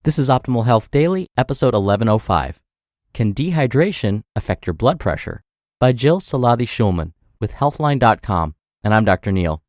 This is Optimal Health Daily, episode 1105. Can Dehydration Affect Your Blood Pressure? By Jill Seladi-Schulman with Healthline.com, and I'm Dr. Neil.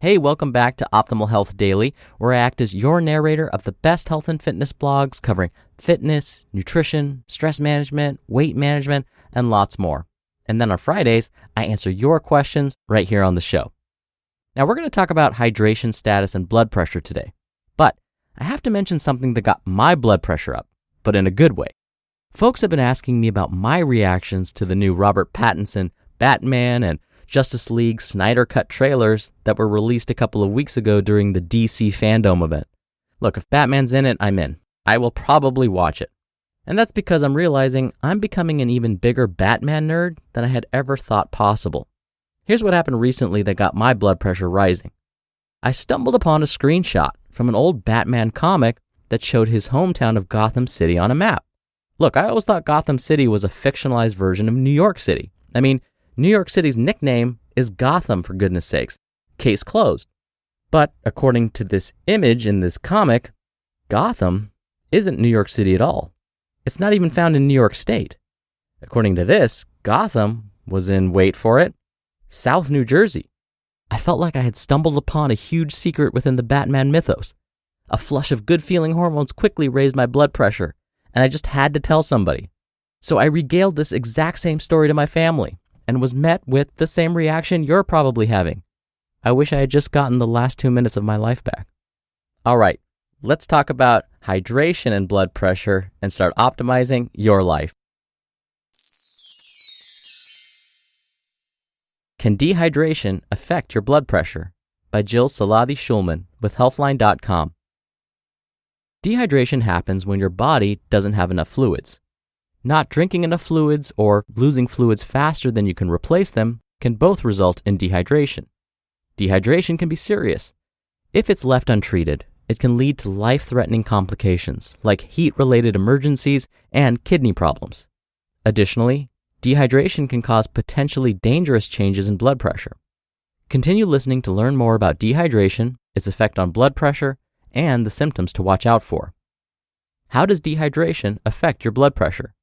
Hey, welcome back to Optimal Health Daily, where I act as your narrator of the best health and fitness blogs covering fitness, nutrition, stress management, weight management, and lots more. And then on Fridays, I answer your questions right here on the show. Now, we're going to talk about hydration status and blood pressure today, but I have to mention something that got my blood pressure up, but in a good way. Folks have been asking me about my reactions to the new Robert Pattinson Batman and Justice League Snyder Cut trailers that were released a couple of weeks ago during the DC Fandom event. Look, if Batman's in it, I'm in. I will probably watch it. And that's because I'm realizing I'm becoming an even bigger Batman nerd than I had ever thought possible. Here's what happened recently that got my blood pressure rising. I stumbled upon a screenshot from an old Batman comic that showed his hometown of Gotham City on a map. Look, I always thought Gotham City was a fictionalized version of New York City. I mean, New York City's nickname is Gotham, for goodness sakes. Case closed. But according to this image in this comic, Gotham isn't New York City at all. It's not even found in New York State. According to this, Gotham was in, wait for it, South New Jersey. I felt like I had stumbled upon a huge secret within the Batman mythos. A flush of good-feeling hormones quickly raised my blood pressure, and I just had to tell somebody. So I regaled this exact same story to my family, and was met with the same reaction you're probably having. I wish I had just gotten the last 2 minutes of my life back. All right, let's talk about hydration and blood pressure and start optimizing your life. Can Dehydration Affect Your Blood Pressure? By Jill Seladi-Schulman with Healthline.com. Dehydration happens when your body doesn't have enough fluids. Not drinking enough fluids or losing fluids faster than you can replace them can both result in dehydration. Dehydration can be serious. If it's left untreated, it can lead to life-threatening complications like heat-related emergencies and kidney problems. Additionally, dehydration can cause potentially dangerous changes in blood pressure. Continue listening to learn more about dehydration, its effect on blood pressure, and the symptoms to watch out for. How does dehydration affect your blood pressure?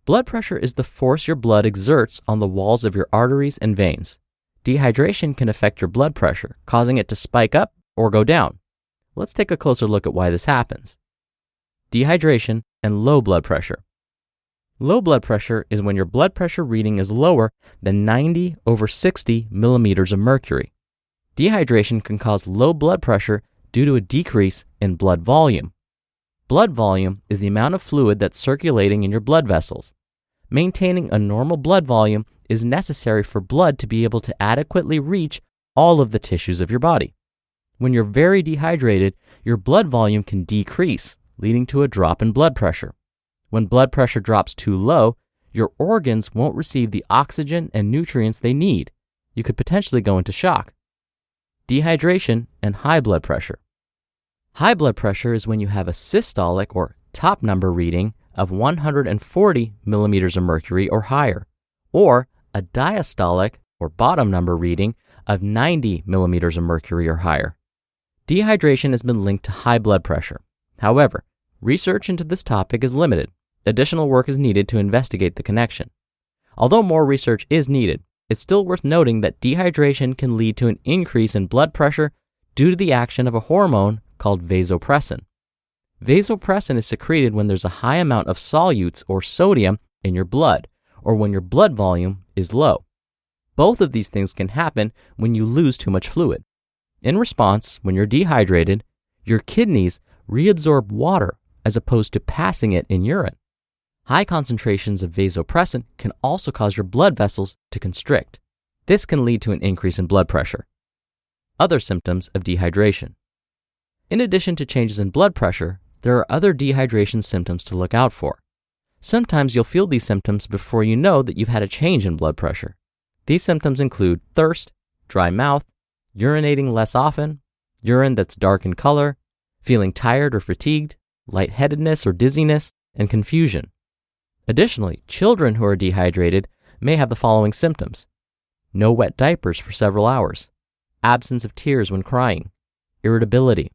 Blood pressure is the force your blood exerts on the walls of your arteries and veins. Dehydration can affect your blood pressure, causing it to spike up or go down. Let's take a closer look at why this happens. Dehydration and low blood pressure. Low blood pressure is when your blood pressure reading is lower than 90/60 millimeters of mercury. Dehydration can cause low blood pressure due to a decrease in blood volume. Blood volume is the amount of fluid that's circulating in your blood vessels. Maintaining a normal blood volume is necessary for blood to be able to adequately reach all of the tissues of your body. When you're very dehydrated, your blood volume can decrease, leading to a drop in blood pressure. When blood pressure drops too low, your organs won't receive the oxygen and nutrients they need. You could potentially go into shock. Dehydration and high blood pressure. High blood pressure is when you have a systolic or top number reading of 140 millimeters of mercury or higher, or a diastolic or bottom number reading of 90 millimeters of mercury or higher. Dehydration has been linked to high blood pressure. However, research into this topic is limited. Additional work is needed to investigate the connection. Although more research is needed, it's still worth noting that dehydration can lead to an increase in blood pressure due to the action of a hormone called vasopressin. Vasopressin is secreted when there's a high amount of solutes or sodium in your blood, or when your blood volume is low. Both of these things can happen when you lose too much fluid. In response, when you're dehydrated, your kidneys reabsorb water as opposed to passing it in urine. High concentrations of vasopressin can also cause your blood vessels to constrict. This can lead to an increase in blood pressure. Other symptoms of dehydration. In addition to changes in blood pressure, there are other dehydration symptoms to look out for. Sometimes you'll feel these symptoms before you know that you've had a change in blood pressure. These symptoms include thirst, dry mouth, urinating less often, urine that's dark in color, feeling tired or fatigued, lightheadedness or dizziness, and confusion. Additionally, children who are dehydrated may have the following symptoms: no wet diapers for several hours, absence of tears when crying, irritability,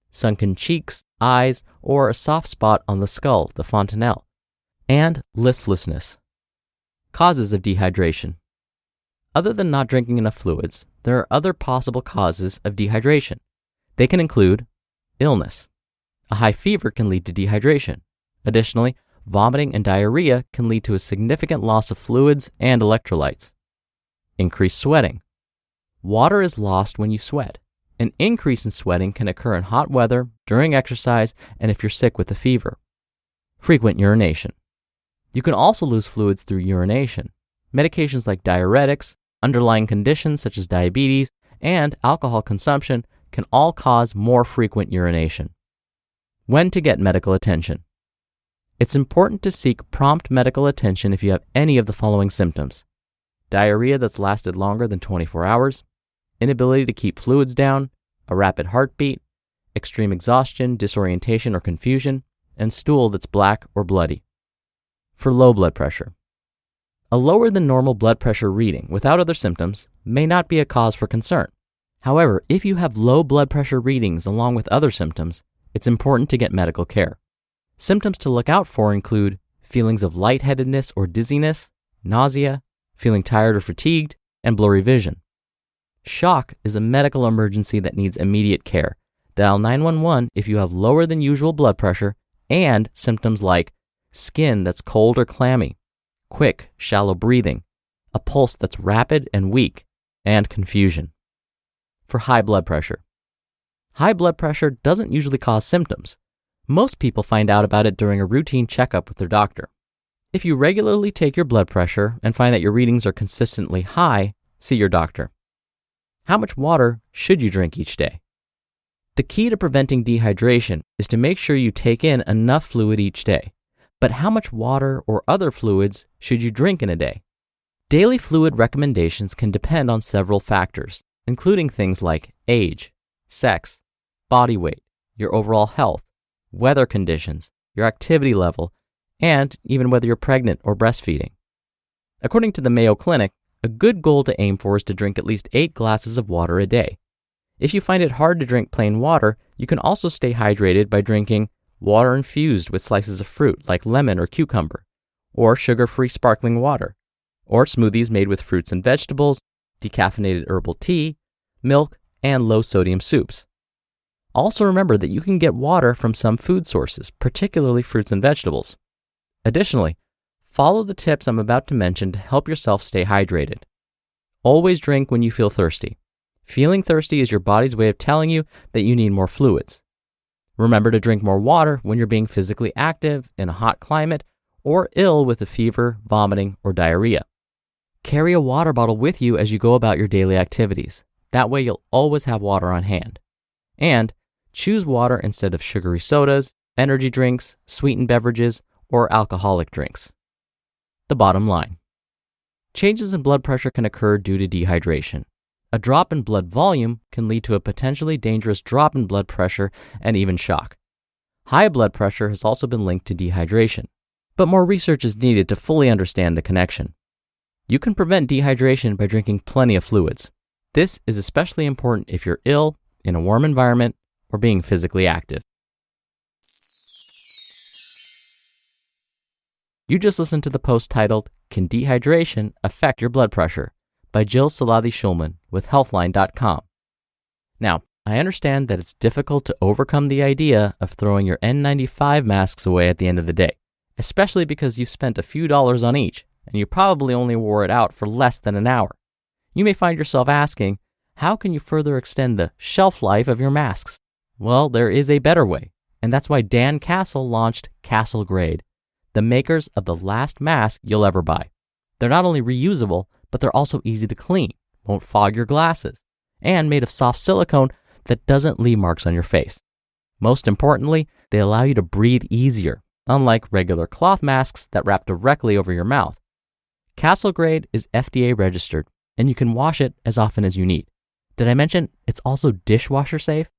sunken cheeks, eyes, or a soft spot on the skull, the fontanelle, and listlessness. Causes of dehydration. Other than not drinking enough fluids, there are other possible causes of dehydration. They can include illness. A high fever can lead to dehydration. Additionally, vomiting and diarrhea can lead to a significant loss of fluids and electrolytes. Increased sweating. Water is lost when you sweat. An increase in sweating can occur in hot weather, during exercise, and if you're sick with a fever. Frequent urination. You can also lose fluids through urination. Medications like diuretics, underlying conditions such as diabetes, and alcohol consumption can all cause more frequent urination. When to get medical attention. It's important to seek prompt medical attention if you have any of the following symptoms: diarrhea that's lasted longer than 24 hours, inability to keep fluids down, a rapid heartbeat, extreme exhaustion, disorientation or confusion, and stool that's black or bloody. For low blood pressure. A lower than normal blood pressure reading without other symptoms may not be a cause for concern. However, if you have low blood pressure readings along with other symptoms, it's important to get medical care. Symptoms to look out for include feelings of lightheadedness or dizziness, nausea, feeling tired or fatigued, and blurry vision. Shock is a medical emergency that needs immediate care. Dial 911 if you have lower than usual blood pressure and symptoms like skin that's cold or clammy, quick, shallow breathing, a pulse that's rapid and weak, and confusion. For high blood pressure. High blood pressure doesn't usually cause symptoms. Most people find out about it during a routine checkup with their doctor. If you regularly take your blood pressure and find that your readings are consistently high, see your doctor. How much water should you drink each day? The key to preventing dehydration is to make sure you take in enough fluid each day. But how much water or other fluids should you drink in a day? Daily fluid recommendations can depend on several factors, including things like age, sex, body weight, your overall health, weather conditions, your activity level, and even whether you're pregnant or breastfeeding. According to the Mayo Clinic, a good goal to aim for is to drink at least 8 glasses of water a day. If you find it hard to drink plain water, you can also stay hydrated by drinking water infused with slices of fruit like lemon or cucumber, or sugar-free sparkling water, or smoothies made with fruits and vegetables, decaffeinated herbal tea, milk, and low-sodium soups. Also remember that you can get water from some food sources, particularly fruits and vegetables. Additionally, follow the tips I'm about to mention to help yourself stay hydrated. Always drink when you feel thirsty. Feeling thirsty is your body's way of telling you that you need more fluids. Remember to drink more water when you're being physically active, in a hot climate, or ill with a fever, vomiting, or diarrhea. Carry a water bottle with you as you go about your daily activities. That way you'll always have water on hand. And choose water instead of sugary sodas, energy drinks, sweetened beverages, or alcoholic drinks. The bottom line. Changes in blood pressure can occur due to dehydration. A drop in blood volume can lead to a potentially dangerous drop in blood pressure and even shock. High blood pressure has also been linked to dehydration, but more research is needed to fully understand the connection. You can prevent dehydration by drinking plenty of fluids. This is especially important if you're ill, in a warm environment, or being physically active. You just listened to the post titled, "Can Dehydration Affect Your Blood Pressure?" by Jill Seladi-Schulman with Healthline.com. Now, I understand that it's difficult to overcome the idea of throwing your N95 masks away at the end of the day, especially because you've spent a few dollars on each, and you probably only wore it out for less than an hour. You may find yourself asking, how can you further extend the shelf life of your masks? Well, there is a better way, and that's why Dan Castle launched Castle Grade, the makers of the last mask you'll ever buy. They're not only reusable, but they're also easy to clean, won't fog your glasses, and made of soft silicone that doesn't leave marks on your face. Most importantly, they allow you to breathe easier, unlike regular cloth masks that wrap directly over your mouth. Castle Grade is FDA registered, and you can wash it as often as you need. Did I mention it's also dishwasher safe?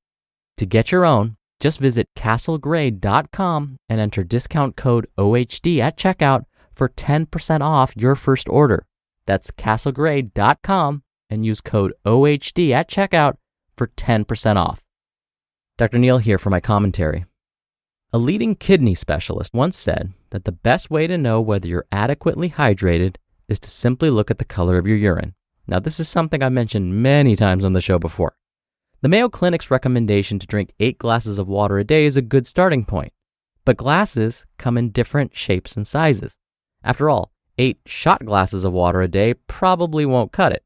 To get your own, just visit castlegrade.com and enter discount code OHD at checkout for 10% off your first order. That's castlegrade.com and use code OHD at checkout for 10% off. Dr. Neal here for my commentary. A leading kidney specialist once said that the best way to know whether you're adequately hydrated is to simply look at the color of your urine. Now, this is something I mentioned many times on the show before. The Mayo Clinic's recommendation to drink 8 glasses of water a day is a good starting point, but glasses come in different shapes and sizes. After all, 8 shot glasses of water a day probably won't cut it.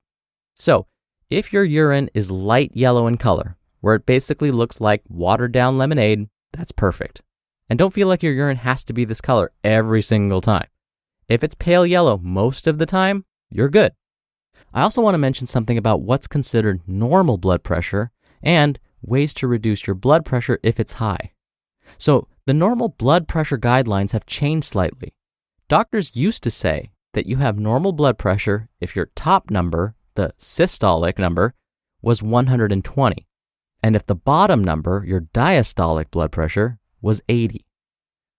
So, if your urine is light yellow in color, where it basically looks like watered-down lemonade, that's perfect. And don't feel like your urine has to be this color every single time. If it's pale yellow most of the time, you're good. I also want to mention something about what's considered normal blood pressure and ways to reduce your blood pressure if it's high. So, the normal blood pressure guidelines have changed slightly. Doctors used to say that you have normal blood pressure if your top number, the systolic number, was 120, and if the bottom number, your diastolic blood pressure, was 80.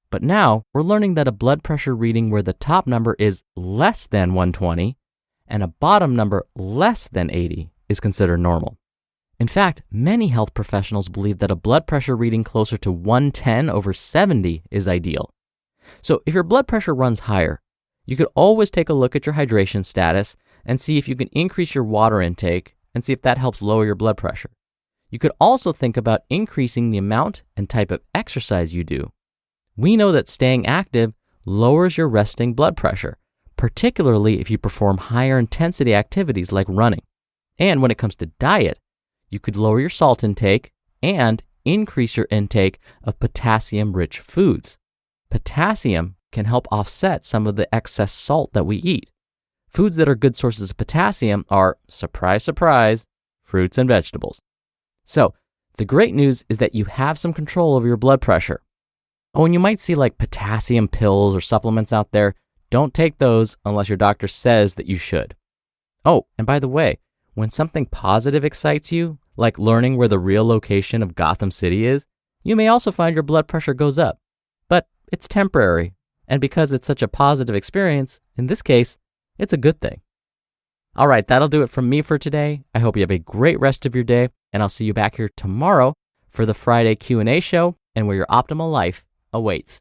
But now we're learning that a blood pressure reading where the top number is less than 120 and a bottom number less than 80 is considered normal. In fact, many health professionals believe that a blood pressure reading closer to 110/70 is ideal. So if your blood pressure runs higher, you could always take a look at your hydration status and see if you can increase your water intake and see if that helps lower your blood pressure. You could also think about increasing the amount and type of exercise you do. We know that staying active lowers your resting blood pressure, particularly if you perform higher intensity activities like running. And when it comes to diet, you could lower your salt intake and increase your intake of potassium-rich foods. Potassium can help offset some of the excess salt that we eat. Foods that are good sources of potassium are, surprise, surprise, fruits and vegetables. So, the great news is that you have some control over your blood pressure. Oh, and you might see like potassium pills or supplements out there. Don't take those unless your doctor says that you should. Oh, and by the way, when something positive excites you, like learning where the real location of Gotham City is, you may also find your blood pressure goes up. But it's temporary, and because it's such a positive experience, in this case, it's a good thing. All right, that'll do it from me for today. I hope you have a great rest of your day, and I'll see you back here tomorrow for the Friday Q&A show and where your optimal life awaits.